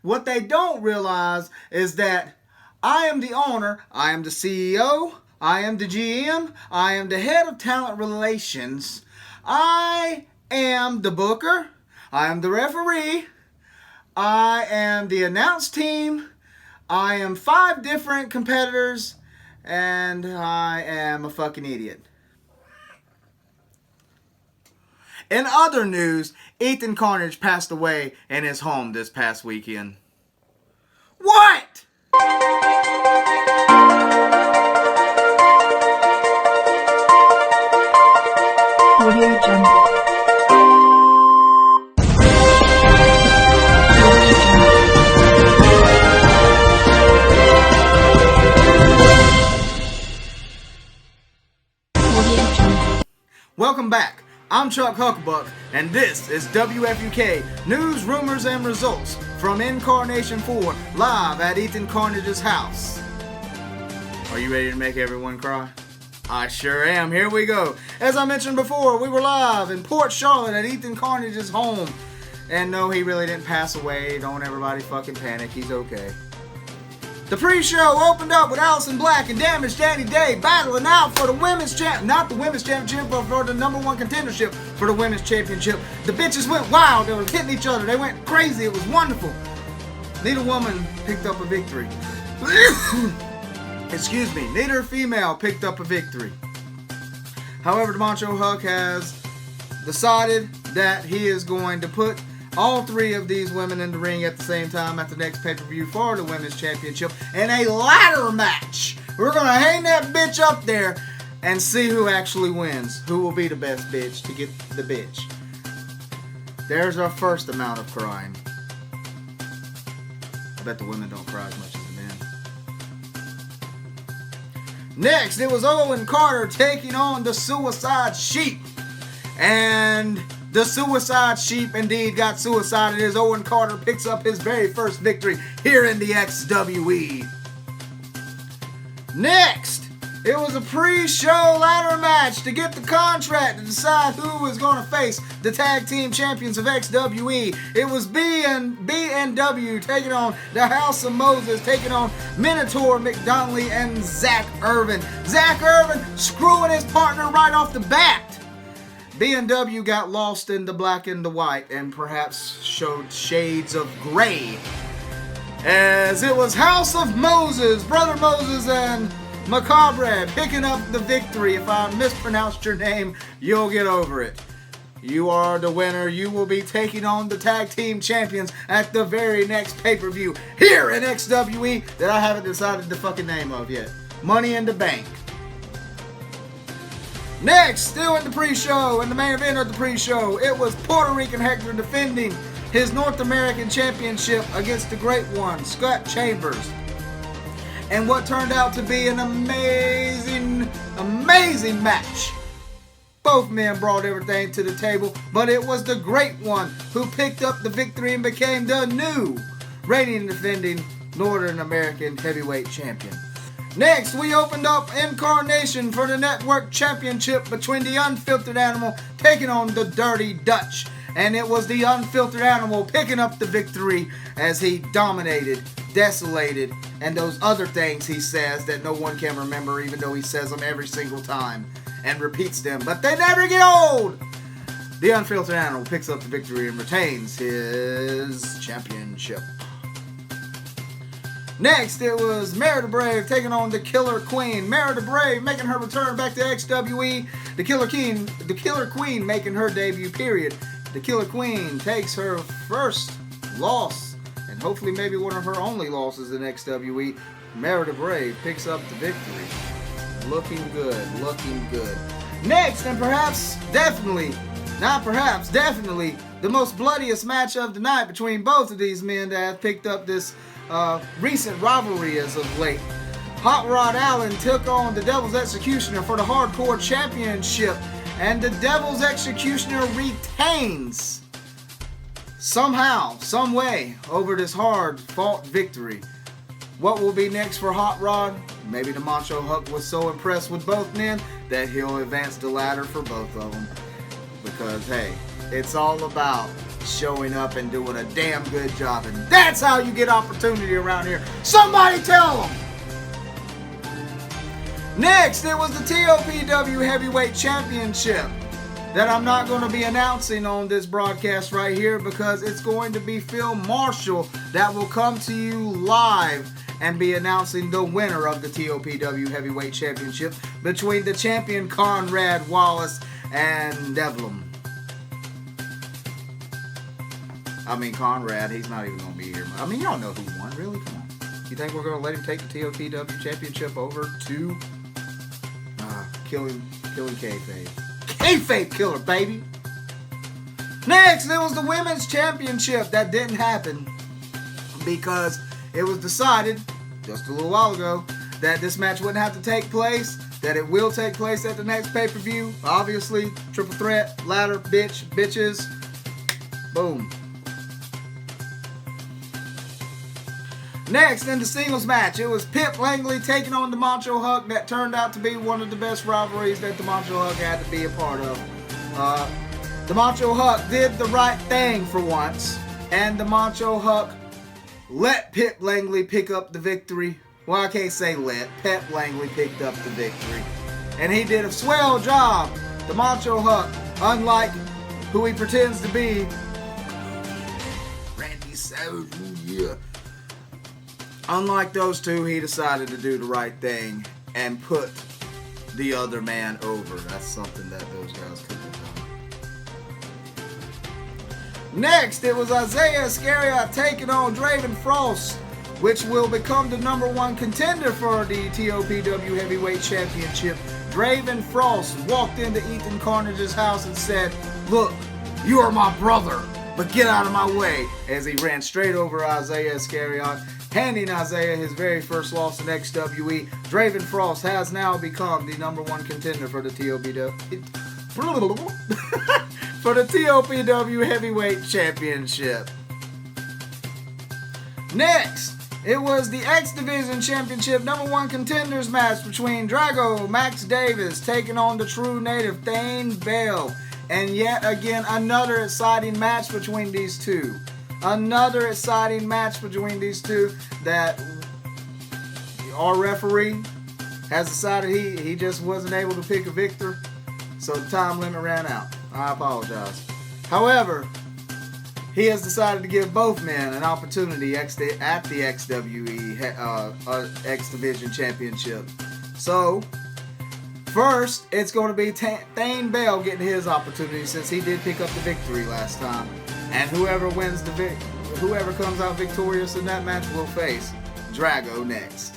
What they don't realize is that I am the owner, I am the CEO, I am the GM, I am the head of talent relations, I am the booker, I am the referee, I am the announce team, I am 5 different competitors, and I am a fucking idiot. In other news, Ethan Karnage passed away in his home this past weekend. What? Audio Jungle. Welcome back. I'm Chuck Hucklebuck, and this is WFUK News, Rumors, and Results from Incarnation 4, live at Ethan Karnage's house. Are you ready to make everyone cry? I sure am. Here we go. As I mentioned before, we were live in Port Charlotte at Ethan Karnage's home. And no, he really didn't pass away. Don't everybody fucking panic. He's okay. The pre-show opened up with Allison Black and Damaged Danny Day battling out for the women's not the women's championship, but for the number 1 contendership for the women's championship. The bitches went wild. They were hitting each other. They went crazy. It was wonderful. Neither woman picked up a victory. Excuse me. Neither female picked up a victory. However, the Macho Huck has decided that he is going to put all 3 of these women in the ring at the same time at the next pay-per-view for the women's championship in a ladder match. We're going to hang that bitch up there and see who actually wins. Who will be the best bitch to get the bitch. There's our first amount of crying. I bet the women don't cry as much as the men. Next, it was Owen Carter taking on the Suicide Sheep. And the Suicide Sheep indeed got suicided as Owen Carter picks up his very first victory here in the XWE. Next, it was a pre-show ladder match to get the contract to decide who was going to face the tag team champions of XWE. It was B&W taking on the House of Moses, taking on Minotaur McDonnelly and Zach Irvin. Zach Irvin screwing his partner right off the bat. B&W got lost in the black and the white and perhaps showed shades of gray, as it was House of Moses, Brother Moses and Macabre picking up the victory. If I mispronounced your name, you'll get over it. You are the winner. You will be taking on the tag team champions at the very next pay-per-view here in XWE that I haven't decided the fucking name of yet. Money in the Bank. Next, still in the pre-show, in the main event of the pre-show, it was Puerto Rican Hector defending his North American Championship against the Great One, Scott Chambers. And what turned out to be an amazing match. Both men brought everything to the table, but it was the Great One who picked up the victory and became the new reigning and defending Northern American Heavyweight Champion. Next, we opened up Incarnation for the Network Championship between the Unfiltered Animal taking on the Dirty Dutch. And it was the Unfiltered Animal picking up the victory as he dominated, desolated, and those other things he says that no one can remember, even though he says them every single time and repeats them, but they never get old. The Unfiltered Animal picks up the victory and retains his championship. Next, it was Mara the Brave taking on the Killer Queen. Mara the Brave making her return back to XWE. The Killer Queen making her debut, period. The Killer Queen takes her first loss, and hopefully maybe one of her only losses in XWE. Mara the Brave picks up the victory. Looking good, looking good. Next, and definitely, the most bloodiest match of the night between both of these men that have picked up this recent rivalry as of late. Hot Rod Allen took on the Devil's Executioner for the Hardcore Championship, and the Devil's Executioner retains somehow, some way, over this hard-fought victory. What will be next for Hot Rod? Maybe the Macho Huck was so impressed with both men that he'll advance the ladder for both of them. Because, hey, it's all about showing up and doing a damn good job. And that's how you get opportunity around here. Somebody tell them! Next, it was the TOPW Heavyweight Championship that I'm not going to be announcing on this broadcast right here because it's going to be Phil Marshall that will come to you live and be announcing the winner of the TOPW Heavyweight Championship between the champion Conrad Wallace and Devlin. I mean, Conrad, he's not even going to be here. I mean, y'all know who won, really? Come on. You think we're going to let him take the TOPW Championship over to killing kayfabe? Kayfabe killer, baby! Next, it was the Women's Championship. That didn't happen because it was decided just a little while ago that this match wouldn't have to take place, that it will take place at the next pay-per-view. Obviously, triple threat, ladder, bitches. Boom. Next, in the singles match, it was Pip Langley taking on the Macho Huck. That turned out to be one of the best rivalries that the Macho Huck had to be a part of. The Macho Huck did the right thing for once, and the Macho Huck let Pip Langley pick up the victory. Well, I can't say let. Pip Langley picked up the victory. And he did a swell job. The Macho Huck, unlike who he pretends to be, Randy Savage, yeah. Unlike those two, he decided to do the right thing and put the other man over. That's something that those guys couldn't have done. Next, it was Isaiah Iscariot taking on Draven Frost, which will become the #1 contender for the TOPW Heavyweight Championship. Draven Frost walked into Ethan Karnage's house and said, "Look, you are my brother, but get out of my way," as he ran straight over Isaiah Iscariot, handing Isaiah his very first loss in XWE. Draven Frost has now become the #1 contender for the TOPW Heavyweight Championship. Next, it was the X Division Championship #1 contenders match between Drago Max Davis taking on the True Native Thane Bell. And yet again, another exciting match between these two. Another exciting match between these two that our referee has decided he just wasn't able to pick a victor, so the time limit ran out. I apologize. However, he has decided to give both men an opportunity at the XWE X Division Championship. So, first, it's going to be Thane Bell getting his opportunity since he did pick up the victory last time. And whoever comes out victorious in that match will face Drago next.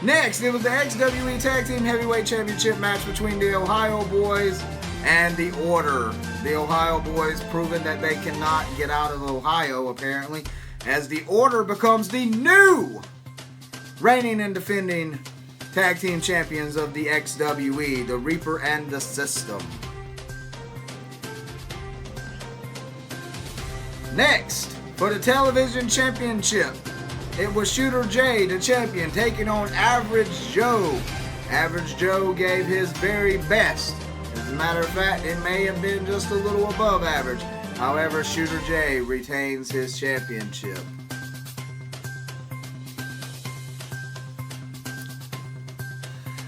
Next, it was the XWE Tag Team Heavyweight Championship match between the Ohio Boys and the Order. The Ohio Boys proving that they cannot get out of Ohio, apparently, as the Order becomes the new reigning and defending tag team champions of the XWE, the Reaper and the System. Next, for the television championship, it was Shooter J, the champion, taking on Average Joe. Average Joe gave his very best. As a matter of fact, it may have been just a little above average. However, Shooter J retains his championship.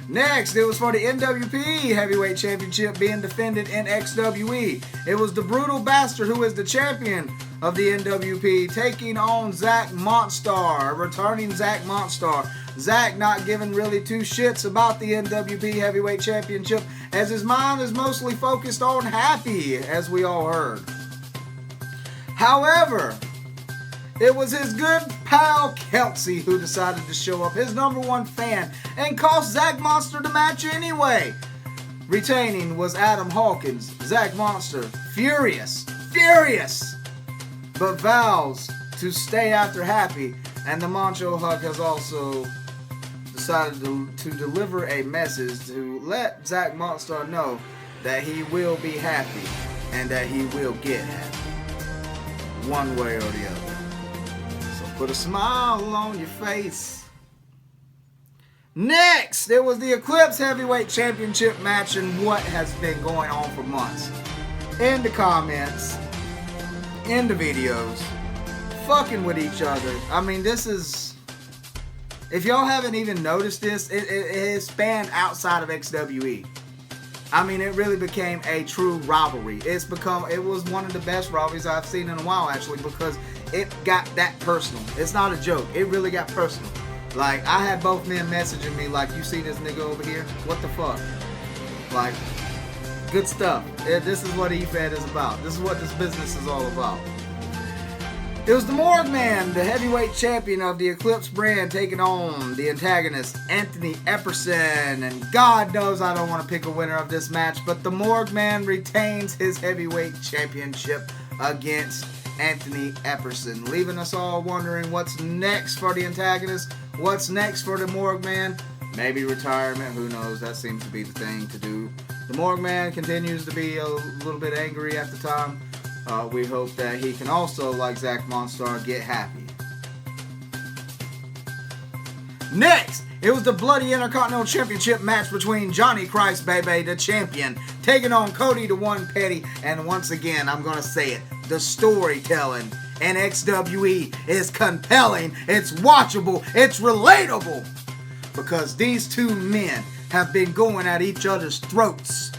Next, it was for the NWP Heavyweight Championship being defended in XWE. It was the Brutal Bastard, who is the champion of the NWP, taking on Zach Monstar, returning Zach Monstar. Zach not giving really two shits about the NWP Heavyweight Championship, as his mind is mostly focused on Happy, as we all heard. However, it was his good pal Kelsey who decided to show up, his #1 fan, and cost Zach Monster the match anyway. Retaining was Adam Hawkins. Zach Monster, furious, but vows to stay after Happy, and the Macho Huck has also decided to deliver a message to let Zach Monster know that he will be happy and that he will get happy, one way or the other. So put a smile on your face. Next, there was the Eclipse Heavyweight Championship match and what has been going on for months. In the comments, in the videos, fucking with each other. I mean, this is... If y'all haven't even noticed this, it has spanned outside of XWE. I mean, it really became a true rivalry. It was one of the best rivalries I've seen in a while, actually, because it got that personal. It's not a joke. It really got personal. Like, I had both men messaging me like, you see this nigga over here? What the fuck? Like, good stuff. This is what EFED is about. This is what this business is all about. It was the Morgue Man, the heavyweight champion of the Eclipse brand, taking on the antagonist, Anthony Epperson. And God knows I don't want to pick a winner of this match, but the Morgue Man retains his heavyweight championship against Anthony Epperson, leaving us all wondering what's next for the antagonist, what's next for the Morgue Man. Maybe retirement, who knows, that seems to be the thing to do. The Morgue Man continues to be a little bit angry at the time. We hope that he can also, like Zach Monstar, get happy. Next, it was the Bloody Intercontinental Championship match between Johnny Christ Bebe, the champion, taking on Cody the One Petty. And once again, I'm going to say it, the storytelling in XWE is compelling, it's watchable, it's relatable. Because these two men have been going at each other's throats.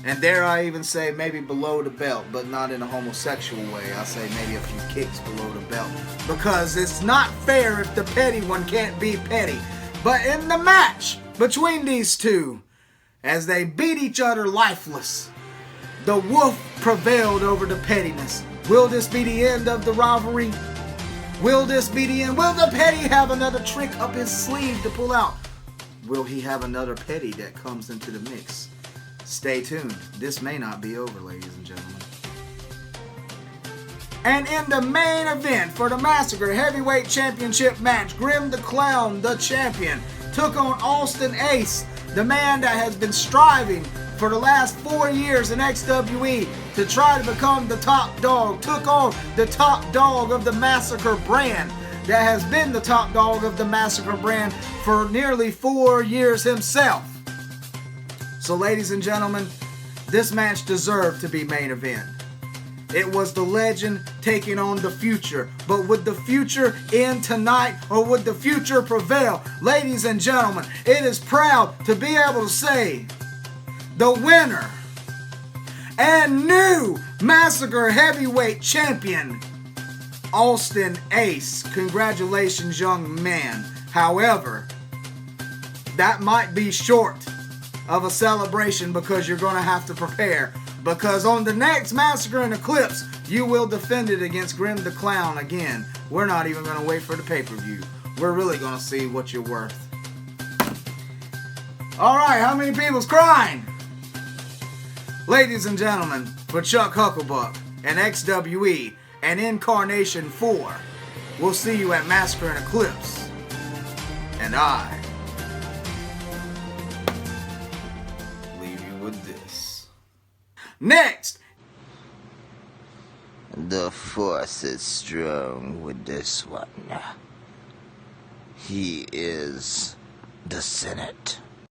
And dare I even say maybe below the belt, but not in a homosexual way. I say maybe a few kicks below the belt. Because it's not fair if the petty one can't be petty. But in the match between these two, as they beat each other lifeless, the wolf prevailed over the pettiness. Will this be the end of the rivalry? Will this be the end? Will the petty have another trick up his sleeve to pull out? Will he have another petty that comes into the mix? Stay tuned. This may not be over, ladies and gentlemen. And in the main event for the Massacre Heavyweight Championship match, Grim the Clown, the champion, took on Austin Ace, the man that has been striving for the last 4 years in XWE to try to become the top dog, took on the top dog of the Massacre brand that has been the top dog of the Massacre brand for nearly 4 years himself. So ladies and gentlemen, this match deserved to be main event. It was the legend taking on the future. But would the future end tonight or would the future prevail? Ladies and gentlemen, it is proud to be able to say the winner and new Massacre Heavyweight Champion, Austin Ace. Congratulations, young man. However, that might be short of a celebration because you're going to have to prepare. Because on the next Massacre in Eclipse, you will defend it against Grim the Clown again. We're not even going to wait for the pay-per-view. We're really going to see what you're worth. Alright, how many people's crying? Ladies and gentlemen, for Chuck Hucklebuck and XWE and Incarnation 4, we'll see you at Massacre in Eclipse. And I leave you with this. Next! The Force is strong with this one. He is the Senate.